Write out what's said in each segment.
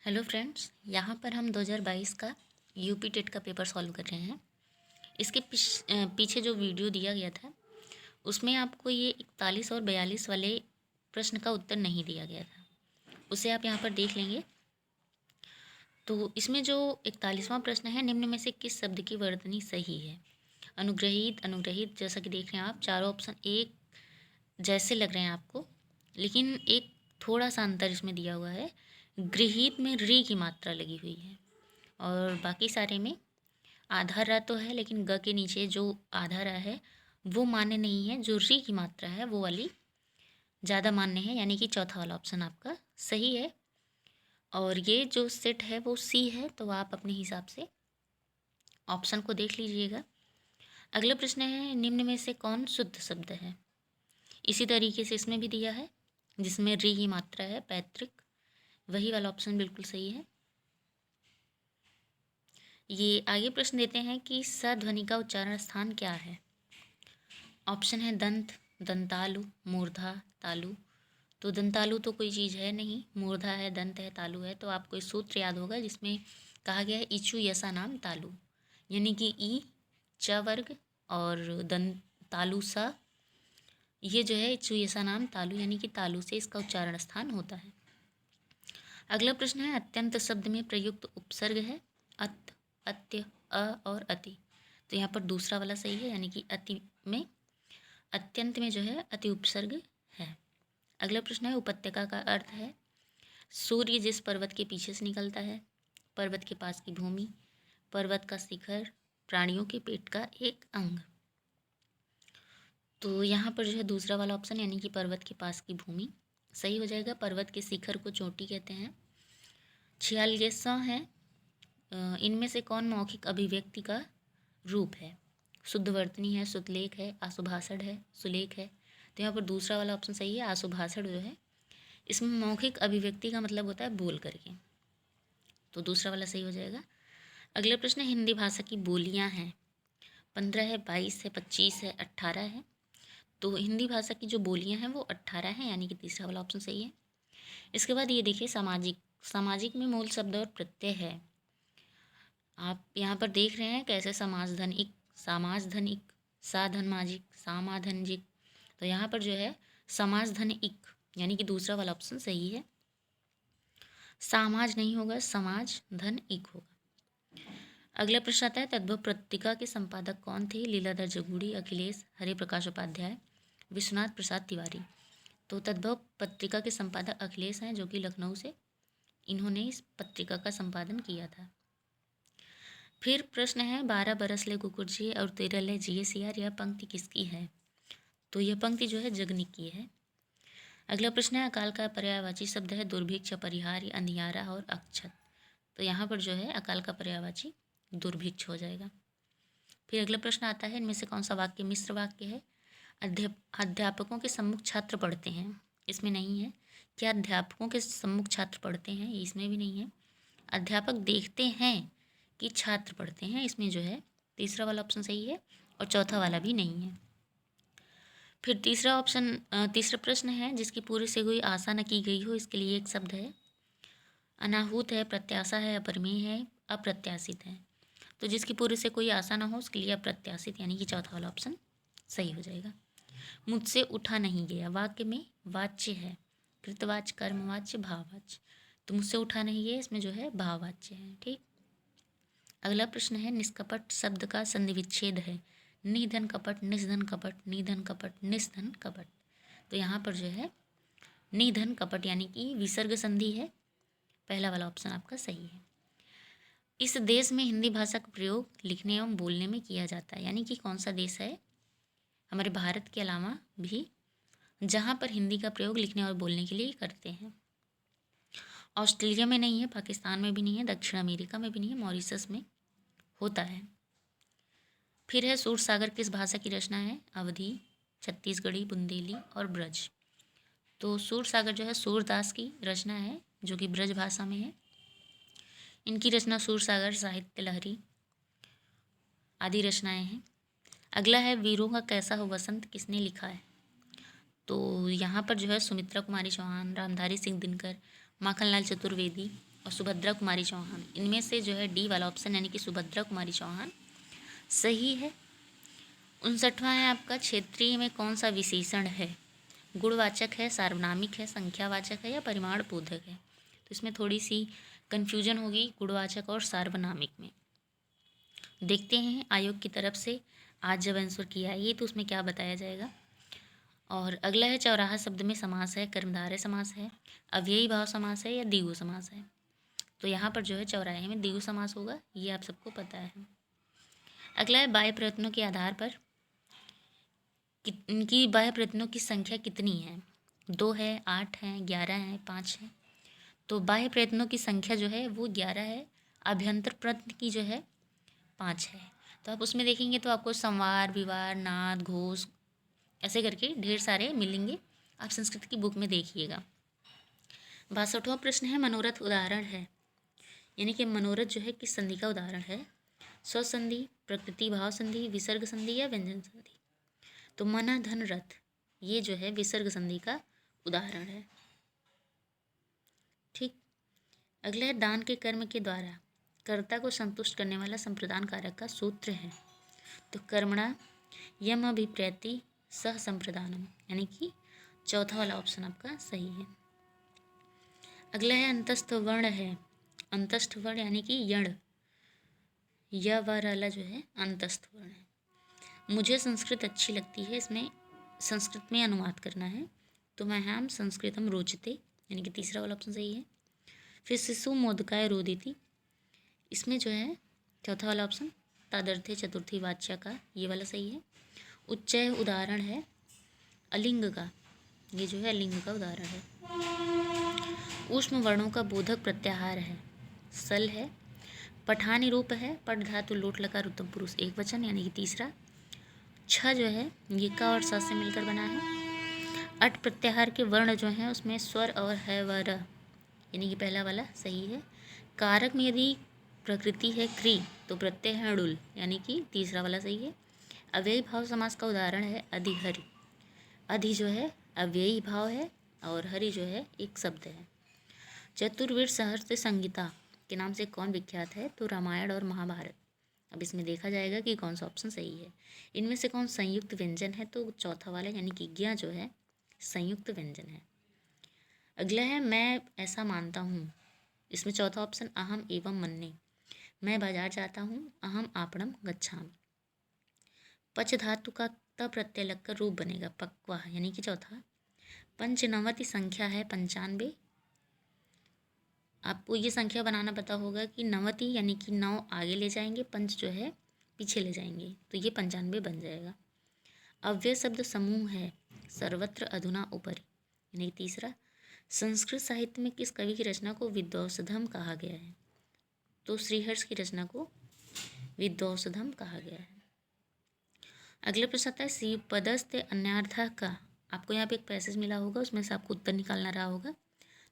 Hello friends, यहाँ पर हम 2022 का यूपी टेट का पेपर सॉल्व कर रहे हैं। इसके पीछे जो वीडियो दिया गया था उसमें आपको ये 41 और 42 वाले प्रश्न का उत्तर नहीं दिया गया था, उसे आप यहाँ पर देख लेंगे। तो इसमें जो 41वां प्रश्न है, निम्न में से किस शब्द की वर्तनी सही है? अनुग्रहित, अनुग्रहित, जैसा कि देख रहे हैं आप, चारों ऑप्शन एक जैसे लग रहे हैं आपको, लेकिन एक थोड़ा सा अंतर इसमें दिया हुआ है। गृहीत में री की मात्रा लगी हुई है और बाकी सारे में आधा रा तो है, लेकिन ग के नीचे जो आधा रा है वो मान्य नहीं है। जो री की मात्रा है वो वाली ज़्यादा मान्य है, यानी कि चौथा वाला ऑप्शन आपका सही है। और ये जो सेट है वो सी है, तो आप अपने हिसाब से ऑप्शन को देख लीजिएगा। अगला प्रश्न है, निम्न में से कौन शुद्ध शब्द है? इसी तरीके से इसमें भी दिया है, जिसमें री की मात्रा है, पैतृक, वही वाला ऑप्शन बिल्कुल सही है। ये आगे प्रश्न देते हैं कि स ध्वनि का उच्चारण स्थान क्या है? ऑप्शन है दंत, दंतालु, मूर्धा, तालु। तो दंतालु तो कोई चीज़ है नहीं, मूर्धा है, दंत है, तालु है। तो आपको इस सूत्र याद होगा जिसमें कहा गया है इचु यसा नाम तालु, यानी कि ई च वर्ग और दंत तालु सा, ये जो है इचु यसा नाम तालु, यानी कि तालु से इसका उच्चारण स्थान होता है। अगला प्रश्न है, अत्यंत शब्द में प्रयुक्त उपसर्ग है अत, अत्य, अ और अति। तो यहाँ पर दूसरा वाला सही है, यानी कि अति में, अत्यंत में जो है अति उपसर्ग है। अगला प्रश्न है, उपत्यका का अर्थ है सूर्य जिस पर्वत के पीछे से निकलता है, पर्वत के पास की भूमि, पर्वत का शिखर, प्राणियों के पेट का एक अंग। तो यहाँ पर जो है दूसरा वाला ऑप्शन, यानी कि पर्वत के पास की भूमि सही हो जाएगा। पर्वत के शिखर को चोटी कहते हैं। 46वां है, इनमें से कौन मौखिक अभिव्यक्ति का रूप है? शुद्धवर्तनी है, शुद्धलेख है, आशुभाषण है, सुलेख है। तो यहाँ पर दूसरा वाला ऑप्शन सही है, आशुभाषण जो है इसमें मौखिक अभिव्यक्ति का मतलब होता है बोल करके, तो दूसरा वाला सही हो जाएगा। अगला प्रश्न, हिंदी भाषा की बोलियाँ हैं 15 है, 22 है, 25 है, 18 है। तो हिंदी भाषा की जो बोलियाँ हैं वो 18 हैं, यानी कि तीसरा वाला ऑप्शन सही है। इसके बाद ये देखिए, सामाजिक, सामाजिक में मूल शब्द और प्रत्यय है। आप यहाँ पर देख रहे हैं कैसे समाजधनिक, समाजधनिक, साधनमाजिक, सामाधनजिक। तो यहाँ पर जो है समाजधनिक, यानी कि दूसरा वाला ऑप्शन सही है। सामाज नहीं होगा, समाज धन इक होगा। अगला प्रश्न आता है, तद्भव पत्रिका के संपादक कौन थे? लीलाधर जगूड़ी, अखिलेश, हरि प्रकाश उपाध्याय, विश्वनाथ प्रसाद तिवारी। तो तद्भव पत्रिका के संपादक अखिलेश हैं, जो कि लखनऊ से इन्होंने इस पत्रिका का संपादन किया था। फिर प्रश्न है, 12 बरस ले कुकुर जिए और 13 ले जिए सियार, यह पंक्ति किसकी है? तो यह पंक्ति जो है जगनिक की है। अगला प्रश्न है, अकाल का पर्यायवाची शब्द है दुर्भिक्ष, अपरिहार्य, अंधियारा और अक्षत। तो यहाँ पर जो है अकाल का पर्यायवाची दुर्भिक्ष हो जाएगा। फिर अगला प्रश्न आता है, इनमें से कौन सा वाक्य मिश्र वाक्य है? अध्यापकों के सम्मुख छात्र पढ़ते हैं, इसमें नहीं है। क्या अध्यापकों के सम्मुख छात्र पढ़ते हैं? इसमें भी नहीं है। अध्यापक देखते हैं कि छात्र पढ़ते हैं, इसमें जो है तीसरा वाला ऑप्शन सही है और चौथा वाला भी नहीं है। फिर तीसरा प्रश्न है, जिसकी पूरी से कोई आशा न की गई हो, इसके लिए एक शब्द है। अनाहूत है, प्रत्याशा है, अपरिमेय है, अप्रत्याशित है। तो जिसकी पूरी से कोई आशा ना हो उसके लिए अप्रत्याशित, यानी कि चौथा वाला ऑप्शन सही हो जाएगा। मुझसे उठा नहीं गया, वाक्य में वाच्य है, कृतवाच्य, कर्मवाच्य, भाववाच्य। तो मुझसे उठा नहीं गया, इसमें जो है भाववाच्य है। ठीक। अगला प्रश्न है, निष्कपट शब्द का संधि विच्छेद है निधन कपट, निधन कपट, निधन कपट, निधन कपट। तो यहाँ पर जो है निधन कपट, यानी कि विसर्ग संधि है, पहला वाला ऑप्शन आपका सही है। इस देश में हिंदी भाषा का प्रयोग लिखने एवं बोलने में किया जाता है, यानी कि कौन सा देश है हमारे भारत के अलावा भी जहाँ पर हिंदी का प्रयोग लिखने और बोलने के लिए करते हैं? ऑस्ट्रेलिया में नहीं है, पाकिस्तान में भी नहीं है, दक्षिण अमेरिका में भी नहीं है, मॉरिशस में होता है। फिर है, सूरसागर किस भाषा की रचना है? अवधी, छत्तीसगढ़ी, बुंदेली और ब्रज। तो सूरसागर जो है सूरदास की रचना है, जो कि ब्रज भाषा में है। इनकी रचना सूरसागर, साहित्य लहरी आदि रचनाएं हैं। अगला है, वीरों का कैसा हो वसंत किसने लिखा है? तो यहाँ पर जो है सुमित्रा कुमारी चौहान, रामधारी सिंह दिनकर, माखनलाल चतुर्वेदी और सुभद्रा कुमारी चौहान। इनमें से जो है डी वाला ऑप्शन यानी कि सुभद्रा कुमारी चौहान सही है। 59वां है आपका, क्षेत्रीय में कौन सा विशेषण है? गुणवाचक है, सार्वनामिक है, संख्यावाचक है या परिमाण बोधक है? तो इसमें थोड़ी सी कन्फ्यूजन होगी गुणवाचक और सार्वनामिक में। देखते हैं आयोग की तरफ से आज जब आंसर किया है ये तो उसमें क्या बताया जाएगा। और अगला है चौराहा शब्द में समास है, कर्मधारय समास है, अव्ययी भाव समास है या द्विगु समास है? तो यहाँ पर जो है चौराहे में द्विगु समास होगा, ये आप सबको पता है। अगला है बाह्य प्रयत्नों के आधार पर इनकी बाह्य प्रयत्नों की संख्या कितनी है? 2 है, 8 है, 11 है, 5 है? तो बाह्य प्रयत्नों की संख्या जो है वो 11 है, अभ्यंतर प्रयत्न की जो है 5 है। तो आप उसमें देखेंगे तो आपको संवार, विवार, नाद, घोष ऐसे करके ढेर सारे मिलेंगे, आप संस्कृत की बुक में देखिएगा। 62वां प्रश्न है मनोरथ उदाहरण है, यानी कि मनोरथ जो है किस संधि का उदाहरण है? स्वसंधि, प्रकृति भाव संधि, विसर्ग संधि या व्यंजन संधि? तो मना धन रथ ये जो है विसर्ग संधि का उदाहरण है। ठीक। अगला है दान के कर्म के द्वारा कर्ता को संतुष्ट करने वाला संप्रदान कारक का सूत्र है। तो कर्मणा यम अभिप्रैति सह संप्रदानम, यानी कि चौथा वाला ऑप्शन आपका सही है। अगला है अंतस्थ वर्ण है, अंतस्थ वर्ण यानी कि यण, य वाला जो है अंतस्थ वर्ण है। मुझे संस्कृत अच्छी लगती है, इसमें संस्कृत में अनुवाद करना है तो मैं हम संस्कृतम रोचते, यानी कि तीसरा वाला ऑप्शन सही है। फिर शिशु मोदकाय रोदिति, इसमें जो है चौथा वाला ऑप्शन तादर्थे चतुर्थी वाच्या का, ये वाला सही है। उच्चय उदाहरण है अलिंग का, ये जो है अलिंग का उदाहरण है। ऊष्म वर्णों का बोधक प्रत्याहार है, सल है। पठानी रूप है, पट धातु लोट लकार उत्तम पुरुष एक वचन, यानी कि तीसरा। छ जो है ये का और स से मिलकर बना है। अट प्रत्याहार के वर्ण जो हैं उसमें स्वर और है व र, यानी कि पहला वाला सही है। कारक में यदि प्रकृति है क्री तो प्रत्यय है अड़ुल, यानी कि तीसरा वाला सही है। अव्ययी भाव समास का उदाहरण है अधिहरि, अधि जो है अव्ययी भाव है और हरि जो है एक शब्द है। चतुर्वीर सहस्त्र संहिता के नाम से कौन विख्यात है? तो रामायण और महाभारत। अब इसमें देखा जाएगा कि कौन सा ऑप्शन सही है। इनमें से कौन संयुक्त व्यंजन है? तो चौथा वाला यानी कि ज्ञ जो है संयुक्त व्यंजन है। अगला है मैं ऐसा मानता हूँ, इसमें चौथा ऑप्शन अहम एवं मन्ये, मैं बाजार जाता हूँ, अहम आपणम गच्छामि। पच धातु का त प्रत्यय लगकर रूप बनेगा पक्वा, यानी कि चौथा। पंचनवति संख्या है 95, आपको ये संख्या बनाना पता होगा कि नवति यानी कि 9 आगे ले जाएंगे, पंच जो है पीछे ले जाएंगे, तो ये 95 बन जाएगा। अव्यय शब्द समूह है सर्वत्र अधुना उपरि, यानी तीसरा। संस्कृत साहित्य में किस कवि की रचना को विद्वौसधम कहा गया है? तो श्रीहर्ष की रचना को विद्वौसधम कहा गया है। अगला प्रश्न आता है श्रीपदस्थ अन्यार्थ का, आपको यहाँ पे एक पैसेज मिला होगा उसमें से आपको उत्तर निकालना रहा होगा,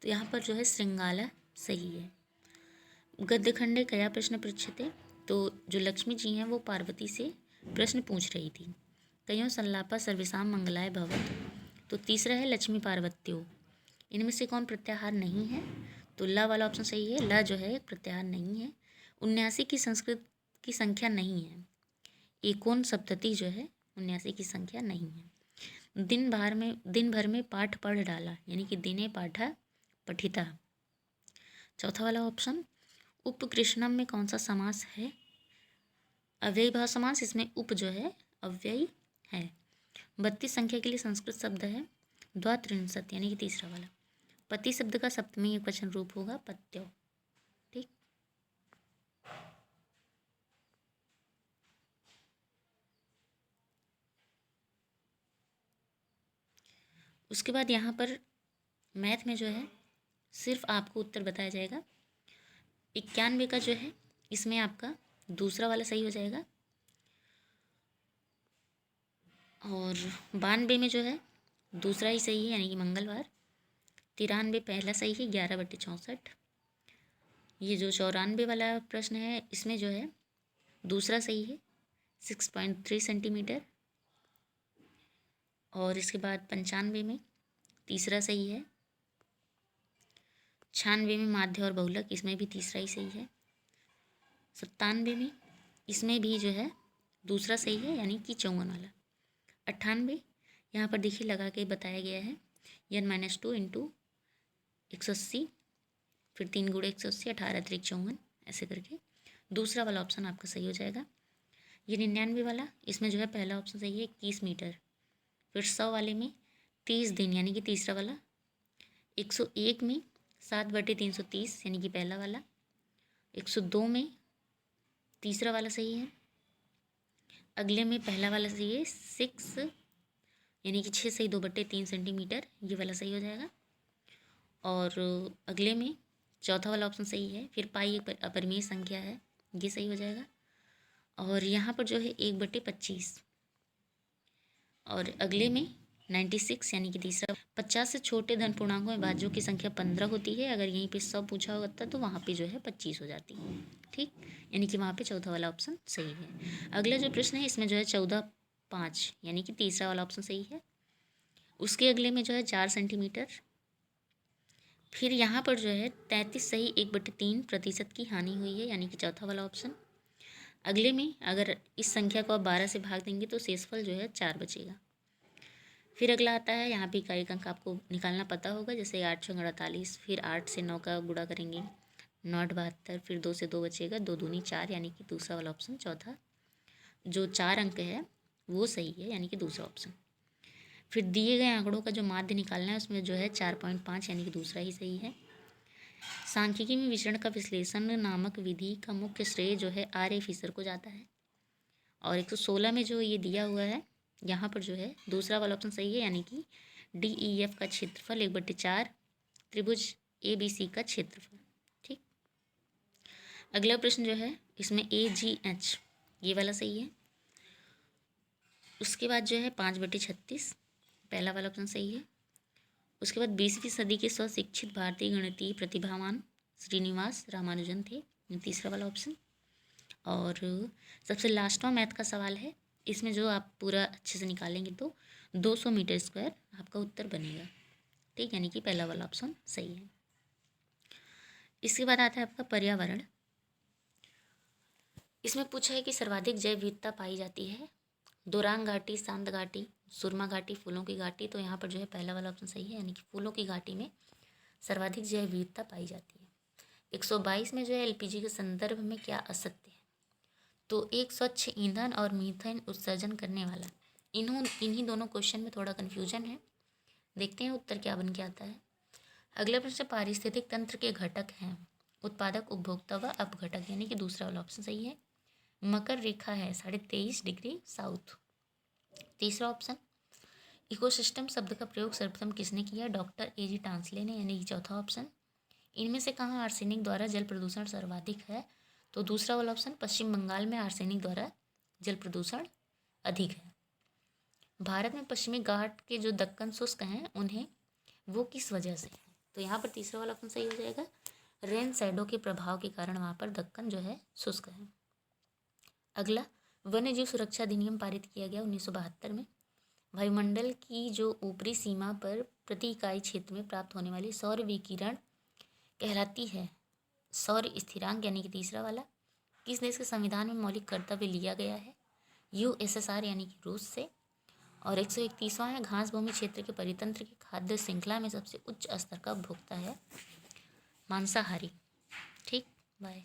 तो यहाँ पर जो है श्रृंगाला सही है। गद्य खंडे कया प्रश्न पृच्छते, तो जो लक्ष्मी जी हैं वो पार्वती से प्रश्न पूछ रही थी। कयो संलापा सर्वेषां मंगलाय भवत, तो तीसरा है लक्ष्मी पार्वत्यो। इनमें से कौन प्रत्याहार नहीं है? तो ला वाला ऑप्शन सही है, ला जो है प्रत्याहार नहीं है। 79 की संस्कृत की संख्या नहीं है। एकोन सप्तति जो है 79 की संख्या नहीं है। दिन भर में पाठ पढ़ डाला, यानी कि दिने पाठा पठिता। चौथा वाला ऑप्शन उपकृष्णम में कौन सा समास है? अव्ययी भाव समास, इसमें उप जो है अव्ययी है। 32 संख्या के लिए संस्कृत शब्द है द्वात्रिंशत्, यानी कि तीसरा वाला। पति शब्द का सप्तमी एकवचन रूप होगा पत्यो। ठीक। उसके बाद यहाँ पर मैथ में जो है सिर्फ आपको उत्तर बताया जाएगा। 91 का जो है इसमें आपका दूसरा वाला सही हो जाएगा, और 92 में जो है दूसरा ही सही है, यानी कि मंगलवार। 93 पहला सही है 11/64। ये जो 94 वाला प्रश्न है इसमें जो है दूसरा सही है 6.3 सेंटीमीटर, और इसके बाद 95 में तीसरा सही है 96 में माध्य और बहुलक, इसमें भी तीसरा ही सही है। 97 में इसमें भी जो है दूसरा सही है, यानी कि 54 वाला। 98 यहाँ पर देखिए लगा के बताया गया है, n-2 इंटू 180, फिर 3 गुणे 180, 18 अतिरिक्त 54, ऐसे करके दूसरा वाला ऑप्शन आपका सही हो जाएगा। ये 99 वाला, इसमें जो है पहला ऑप्शन सही है 21 मीटर। फिर 100 वाले में 30 दिन, यानी कि तीसरा वाला। 101 में 7/330, यानी कि पहला वाला। 102 में तीसरा वाला सही है। अगले में पहला वाला सही है 6, यानी कि 6 सही 2/3 सेंटीमीटर, ये वाला सही हो जाएगा। और अगले में चौथा वाला ऑप्शन सही है। फिर पाई एक अपरिमेय संख्या है, ये सही हो जाएगा। और यहाँ पर जो है 1/25। और अगले में 96, यानी कि तीसरा। 50 से छोटे धन पूर्णांकों में भाज्यों की संख्या 15 होती है। अगर यहीं पे 100 पूछा होता तो वहाँ पे जो है 25 हो जाती है। ठीक, यानी कि वहाँ पे चौथा वाला ऑप्शन सही है। अगला जो प्रश्न है इसमें जो है 14/5, यानी कि तीसरा वाला ऑप्शन सही है। उसके अगले में जो है 4 सेंटीमीटर। फिर यहाँ पर जो है 33 सही 1/3% की हानि हुई है, यानी कि चौथा वाला ऑप्शन। अगले में अगर इस संख्या को आप 12 से भाग देंगे तो शेषफल जो है 4 बचेगा। फिर अगला आता है, यहाँ पे इकाई अंक आपको निकालना पता होगा, जैसे 8 × 48, फिर 8 से 9 का गुणा करेंगे, 9 × 72, फिर 2 से 2 बचेगा, 2 दूनी 4, यानी कि दूसरा वाला ऑप्शन चौथा जो 4 अंक है वो सही है, यानी कि दूसरा ऑप्शन। फिर दिए गए आंकड़ों का जो माध्य निकालना है उसमें जो है 4.5, यानी कि दूसरा ही सही है। सांख्यिकी में विचरण का विश्लेषण नामक विधि का मुख्य श्रेय जो है R.A. फिशर को जाता है। और 116 में जो ये दिया हुआ है यहाँ पर जो है दूसरा वाला ऑप्शन सही है, यानी कि DEF का क्षेत्रफल 1/4 त्रिभुज ABC का क्षेत्रफल। ठीक, अगला प्रश्न जो है इसमें AGH ये वाला सही है। उसके बाद जो है 5/36, पहला वाला ऑप्शन सही है। उसके बाद 20वीं सदी के स्वशिक्षित भारतीय गणितीय प्रतिभावान श्रीनिवास रामानुजन थे, तीसरा वाला ऑप्शन। और सबसे लास्ट में मैथ का सवाल है, इसमें जो आप पूरा अच्छे से निकालेंगे तो 200 मीटर स्क्वायर आपका उत्तर बनेगा। ठीक, यानी कि पहला वाला ऑप्शन सही है। इसके बाद आता है आपका पर्यावरण। इसमें पूछा है कि सर्वाधिक जैव विविधता पाई जाती है दोरांग घाटी, शांत घाटी, सुरमा घाटी, फूलों की घाटी। तो यहाँ पर जो है पहला वाला ऑप्शन सही है, यानी कि फूलों की घाटी में सर्वाधिक जैव विविधता पाई जाती है। 122 में जो है LPG के संदर्भ में क्या असत्य है? तो एक स्वच्छ ईंधन और मीथेन उत्सर्जन करने वाला, इन्हीं दोनों क्वेश्चन में थोड़ा कन्फ्यूजन है, देखते हैं उत्तर क्या बन के आता है। अगला प्रश्न, पारिस्थितिक तंत्र के घटक हैं उत्पादक, उपभोक्ता व अपघटक, यानी कि दूसरा वाला ऑप्शन सही है। मकर रेखा है 23.5 डिग्री साउथ, तीसरा ऑप्शन। इकोसिस्टम शब्द का प्रयोग सर्वप्रथम किसने किया? Doctor A.G. टांसले ने, यानी कि चौथा ऑप्शन। इनमें से कहाँ आर्सेनिक द्वारा जल प्रदूषण सर्वाधिक है? तो दूसरा वाला ऑप्शन, पश्चिम बंगाल में आर्सेनिक द्वारा जल प्रदूषण अधिक है। भारत में पश्चिमी घाट के जो दक्कन शुष्क हैं उन्हें वो किस वजह से है? तो यहाँ पर तीसरा वाला ऑप्शन सही हो जाएगा, रेन शैडो के प्रभाव के कारण वहाँ पर दक्कन जो है शुष्क है। अगला, वन्य जीव सुरक्षा अधिनियम पारित किया गया 1972 में। वायुमंडल की जो ऊपरी सीमा पर प्रति इकाई क्षेत्र में प्राप्त होने वाली सौर विकिरण कहलाती है सौर स्थिरांक, यानी कि तीसरा वाला। किस देश के संविधान में मौलिक कर्तव्य लिया गया है? USSR, यानी कि रूस से। और 131वां है, घास भूमि क्षेत्र के परितंत्र की खाद्य श्रृंखला में सबसे उच्च स्तर का उपभोक्ता है मांसाहारी। ठीक, बाय।